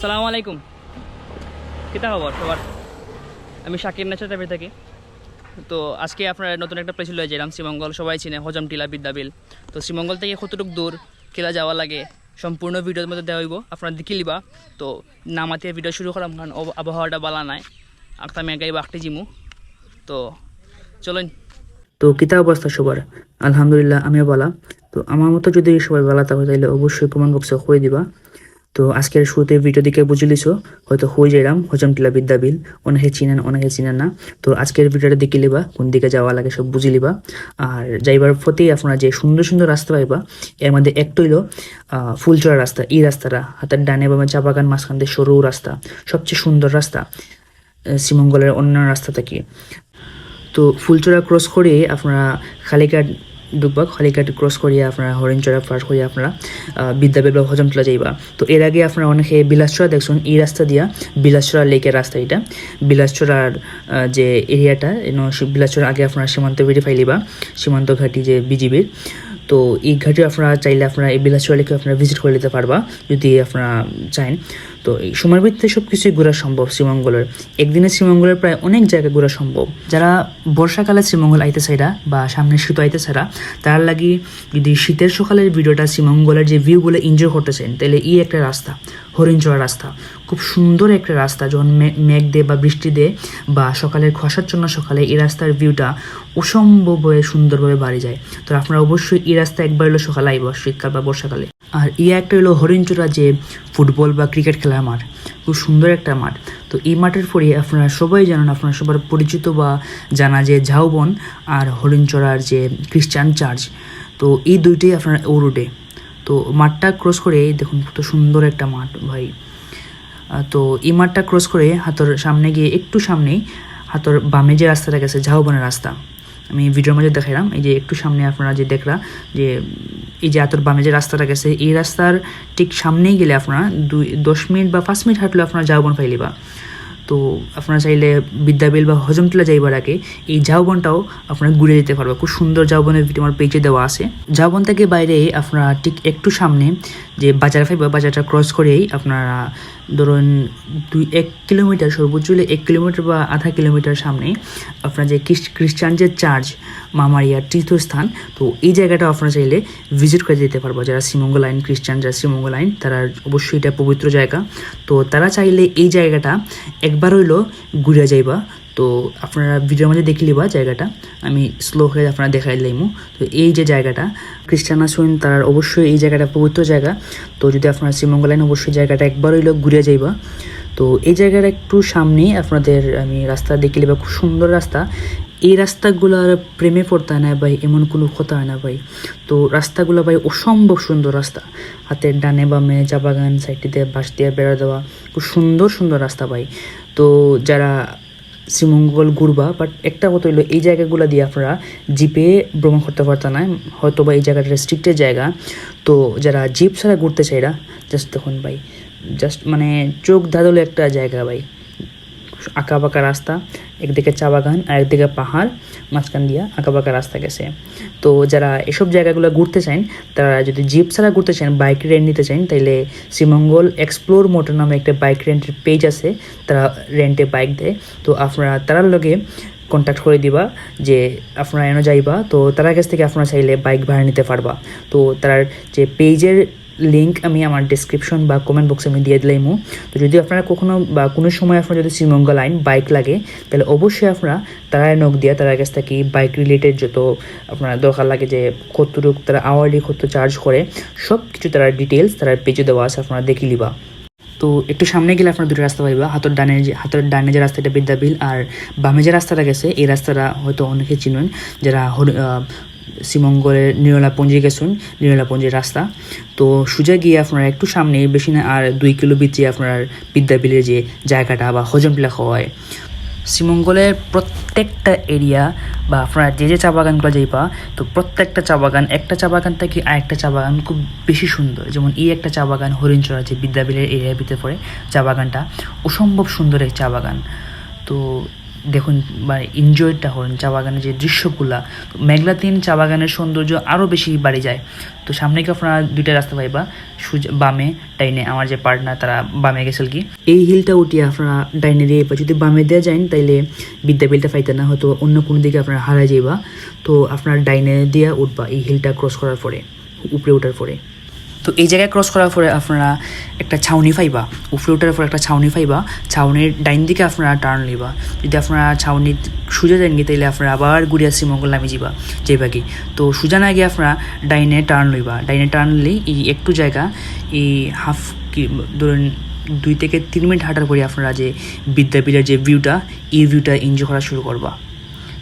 আসসালামু আলাইকুম। কিতা খবর সবার? আমি শাকির নেচার টাইপে থাকি। তো আজকে আপনার নতুন একটা প্লেস লয়ে যাইলাম শ্রীমঙ্গল, সবাই চিনে হজম টিলা বিদ্যাবিল। তো শ্রীমঙ্গল থেকে কতটুকু দূর কিলা যাওয়া লাগে সম্পূর্ণ ভিডিওর মধ্যে দেওয়া হইব, আপনারা দেখি লিবা। তো নামাতে ভিডিও শুরু করাম কারণ আবহাওয়াটা বালা নাই, আর আমি গাই বাকটি জিমু। তো চলেন। তো কিতা অবস্থা সবার? আলহামদুলিল্লাহ আমিও বলা। তো আমার মতো যদি সবাই বলা থাকে তাহলে অবশ্যই কমেন্ট বক্সে হয়ে দিবা। তো আজকের শুরুতে ভিডিও দিকে বুঝে লিছো হয়তো হয়ে যাইলাম হজম টিলা বিদ্যাবিল, অনেকে চিনেন অনেকে চিনেন না। তো আজকের ভিডিওটা দেখে লিবা, কোন দিকে যাওয়া লাগে সব বুঝে লিবা। আর যাইবার পথে আপনারা যে সুন্দর সুন্দর রাস্তা পাইবা, এর মধ্যে একটা হইলো ফুলচড়া রাস্তা। এই রাস্তাটা হাতের ডানে বামে চা বাগান, মাঝখান দিয়ে সরু রাস্তা, সবচেয়ে সুন্দর রাস্তা শ্রীমঙ্গলের অন্যান্য রাস্তা থেকে। তো ফুলচড়া ক্রস করে আপনারা খালিঘাট ঢুকবা, খালিঘাট ক্রস করিয়া আপনারা হরিণচড়া পার করিয়া আপনারা বিদ্যাবিল বা হজমতলা যাইবা। তো এর আগে আপনারা অনেকে বিলাসচড়া দেখছেন, এই রাস্তা দিয়া বিলাসচড়া লেকের রাস্তা। এটা বিলাসচড়ার যে এরিয়াটা, বিলাসচড়ার আগে আপনারা সীমান্ত বেড়ে ফাইলিবা, সীমান্ত ঘাটি যে বিজিবির। তো এই ঘাটে আপনারা চাইলে আপনারা এই বিলাসচড়া লেকে আপনারা ভিজিট করে নিতে পারবা যদি আপনারা চান। তো এই সময়ের ভিত্তিতে সব কিছুই ঘোরা সম্ভব শ্রীমঙ্গলের। একদিনে শ্রীমঙ্গলের প্রায় অনেক জায়গা ঘোরা সম্ভব। যারা বর্ষাকালে শ্রীমঙ্গল আইতে চাইরা বা সামনে শীত আইতে চাইরা, তার লাগি যদি শীতের সকালের ভিডিওটা শ্রীমঙ্গলের যে ভিউগুলো এনজয় করতে চান, তাহলে এই একটা রাস্তা হরিণচড়া রাস্তা, খুব সুন্দর একটা রাস্তা। যখন মেঘ দে বা বৃষ্টি দে বা সকালের খসাচ্ছন্ন সকালে এই রাস্তার ভিউটা অসম্ভবভাবে সুন্দরভাবে বাড়ি যায়। তো আপনারা অবশ্যই এই রাস্তা একবার হলো সকালে আইব, শীতকাল বা বর্ষাকালে। আর একটা হলো হরিণচড়া যে ফুটবল বা ক্রিকেট খেলার মাঠ, খুব সুন্দর একটা মাঠ। তো এই মাঠের পরে আপনারা সবাই জানেন, আপনারা সবার পরিচিত বা জানা যে ঝাউবন আর হরিণচড়ার যে খ্রিস্টান চার্চ। তো এই দুইটাই আপনারা ও রোডে। তো মাঠটা ক্রস করে দেখুন কত সুন্দর একটা মাঠ ভাই। তো এই মাঠটা ক্রস করে হাতর সামনে গিয়ে একটু সামনেই হাতর বামে যে রাস্তাটা গেছে ঝাউবনের রাস্তা, আমি ভিডিওর মাঝে দেখাইলাম। এই যে একটু সামনে আপনারা যে দেখলা যে এই যে হাতর বামে যে রাস্তাটা গেছে, এই রাস্তার ঠিক সামনেই গেলে আপনারা 10 মিনিট বা 5 মিনিট হাঁটলে আপনারা ঝাউবন পাইলিবা। তো আপনারা চাইলে বিদ্যাবিল বা হজমতলা যাইবার আগে এই ঝাউবনটাও আপনারা ঘুরে যেতে পারবে। খুব সুন্দর ঝাউবনের ভিডিও আমার পেজে দেওয়া আছে। ঝাউবন থেকে বাইরে আপনারা ঠিক একটু সামনে যে বাজার ফাইবা, বাজারটা ক্রস করেই আপনারা ধরুন 1 কিলোমিটার, সর্বোচ্চ 1 কিলোমিটার বা আধা কিলোমিটার সামনে আপনার যে খ্রিস্টান যে চার্চ মামারিয়ার তীর্থস্থান, তো এই জায়গাটা আপনারা চাইলে ভিজিট করে যেতে পারবো। যারা শ্রীমঙ্গল আইন খ্রিস্টান, যারা শ্রীমঙ্গল আইন, তারা অবশ্যই এটা পবিত্র জায়গা। তো তারা চাইলে এই জায়গাটা একবার হইলো ঘুরে যাইবা। তো আপনারা ভিডিওর মধ্যে দেখে লিবা জায়গাটা, আমি স্লো হয়ে আপনারা দেখাই লাইমু। তো এই যে জায়গাটা খ্রিস্টান আসুন, তার অবশ্যই এই জায়গাটা পবিত্র জায়গা। তো যদি আপনারা শ্রীমঙ্গল আইন অবশ্যই জায়গাটা একবার হইলো ঘুরে যাইবা। তো এই জায়গার একটু সামনেই আপনাদের আমি রাস্তা দেখে লিবা, খুব সুন্দর রাস্তা। এই রাস্তাগুলোর প্রেমে পড়তে হয় না ভাই, এমন কোনো কথা হয় না ভাই। তো রাস্তাগুলো ভাই অসম্ভব সুন্দর রাস্তা, হাতের ডানে বামে চা বাগান, সাইডে দিয়ে বাঁশ দিয়ে বেড়া দেওয়া, খুব সুন্দর সুন্দর রাস্তা ভাই। তো যারা শ্রীমঙ্গল ঘুরবা, বাট একটা কথা হইলো এই জায়গাগুলো দিয়ে আপনারা জিপে ভ্রমণ করতে পারতেন না, হয়তো বা এই জায়গাটা রেস্ট্রিক্টেড জায়গা। তো যারা জিপ ছাড়া ঘুরতে চাইরা, জাস্ট দেখুন ভাই, জাস্ট মানে চোখ ধাঁধলে একটা জায়গা ভাই। আঁকা বাঁকা রাস্তা, একদিকে চা বাগান আর একদিকে পাহাড়, মাঝখান দিয়া আঁকা বাঁকা রাস্তা গেছে। তো যারা এসব জায়গাগুলো ঘুরতে চান, তারা যদি জিপ ছাড়া ঘুরতে চান, বাইক রেন্ট নিতে চান, তাইলে শ্রীমঙ্গল এক্সপ্লোর মোটর নামে একটা বাইক রেন্টের পেজ আছে, তারা রেন্টে বাইক দেয়। তো আপনারা তারার লগে কন্ট্যাক্ট করে দিবা যে আপনারা এনে যাইবা, তো তার কাছ থেকে আপনারা চাইলে বাইক ভাড়া নিতে পারবা। তো তার যে পেজের লিঙ্ক আমি আমার ডেসক্রিপশন বা কমেন্ট বক্সে আমি দিয়ে দিলাইমু। তো যদি আপনারা কখনো বা কোনো সময় আপনার যদি শ্রীমঙ্গল আইন বাইক লাগে, তাহলে অবশ্যই আপনারা তারা নক দিয়া তার কাছ থেকে বাইক রিলেটেড যত আপনার দরকার লাগে, যে কতটুকু তারা আওয়ারলি কত চার্জ করে, সব কিছু তারা ডিটেলস তারা পেজে দেওয়া আছে, আপনারা দেখে লিবা। তো একটু সামনে গেলে আপনার দুটো রাস্তা পাইবা, হাতের ডানে যে রাস্তাটা বিদ্যাবিল, আর বামে যে রাস্তাটা গেছে এই রাস্তাটা হয়তো অনেকে চিনেন যারা শ্রীমঙ্গলের নিরলাপঞ্জি গেছেন, নিরলাপঞ্জির রাস্তা। তো সোজা গিয়ে আপনারা একটু সামনে, বেশি না আর 2 কিলো ভিতরে আপনার বিদ্যাবিলের যে জায়গাটা বা হজমটিলা হয়। শ্রীমঙ্গলের প্রত্যেকটা এরিয়া বা আপনারা যে যে চা বাগানগুলো যাইবা, তো প্রত্যেকটা চা বাগান, একটা চা বাগান থেকে আরেকটা চা বাগান খুব বেশি সুন্দর। যেমন এই একটা চা বাগান হরিণচড়া যে বিদ্যাবিলের এরিয়ার ভিতরে পড়ে, চা বাগানটা অসম্ভব সুন্দর এক চা বাগান। তো দেখুন বা এনজয়টা হন চা বাগানের যে দৃশ্যগুলা। মেঘলা দিন চা বাগানের সৌন্দর্য আরও বেশি বাড়ি যায়। তো সামনে কি আপনারা দুইটা রাস্তা পাইবা, বামে ডাইনে। আমার যে পার্টনার তারা বামে গেছিল কি, এই হিলটা উঠিয়ে আপনারা ডাইনে দিয়ে যদি বামে দিয়ে যান তাইলে বিদ্যাবিলটা পাইতে না, হয়তো অন্য কোনো দিকে আপনারা হারাই যাইবা। তো আপনার ডাইনে দিয়ে উঠবা এই হিলটা ক্রস করার পরে, উপরে ওঠার পরে। তো এই জায়গায় ক্রস করার পরে আপনারা একটা ছাউনি পাইবা, উপরে ওঠার পরে একটা ছাউনি পাইবা। ছাউনির ডাইন দিকে আপনারা টার্ন লইবা। যদি আপনারা ছাউনি সোজা যান গিয়ে তাইলে আপনারা আবার ঘুরিয়া শ্রীমঙ্গল নামে যাবা যেভাবে। তো সোজা না গিয়ে আপনারা ডাইনে টার্ন লইবা। ডাইনে টার্ন লই এই একটু জায়গা, এই হাফ কি ধরুন 2 থেকে 3 মিনিট হাঁটার পরে আপনারা যে বিদ্যাপীঠের যে ভিউটা, এই ভিউটা এনজয় করা শুরু করবা।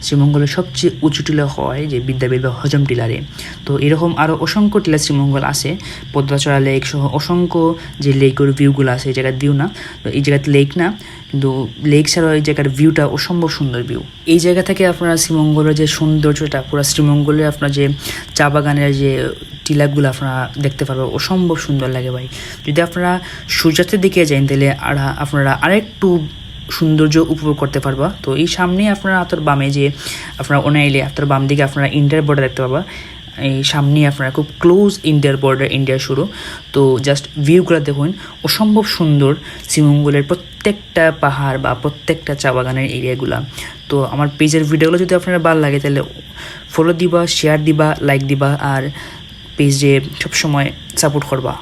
শ্রীমঙ্গলের সবচেয়ে উঁচু টিলা হয় যে বিদ্যাপীঠ বা হজম টিলারে। তো এরকম আরও অসংখ্য টিলা শ্রীমঙ্গল আছে, পদ্মাচড়া লেক সহ অসংখ্য যে লেকের ভিউগুলো আছে। এই জায়গার ভিউ না, তো এই জায়গাতে লেক না, কিন্তু লেক ছাড়াও এই জায়গার ভিউটা অসম্ভব সুন্দর ভিউ। এই জায়গা থেকে আপনারা শ্রীমঙ্গলের যে সৌন্দর্যটা, পুরো শ্রীমঙ্গলে আপনার যে চা বাগানের যে টিলাগুলো আপনারা দেখতে পারবেন, অসম্ভব সুন্দর লাগে ভাই। যদি আপনারা সূর্যাস্তের দিকে যান তাহলে আপনারা আরেকটু সৌন্দর্য উপভোগ করতে পারবা। তো এই সামনে আপনারা হাতের বামে যে আপনারা ওনাইলে হাতের বাম দিকে আপনারা ইন্ডিয়ার বর্ডার দেখতে পাবা। এই সামনে আপনারা খুব ক্লোজ ইন্ডিয়ার বর্ডার, ইন্ডিয়ার শুরু। তো জাস্ট ভিউগুলো দেখুন, অসম্ভব সুন্দর শ্রীমঙ্গলের প্রত্যেকটা পাহাড় বা প্রত্যেকটা চা বাগানের এরিয়াগুলা। তো আমার পেজের ভিডিওগুলো যদি আপনারা ভালো লাগে তাহলে ফলো দিবা, শেয়ার দিবা, লাইক দিবা, আর পেজে সবসময় সাপোর্ট করবা।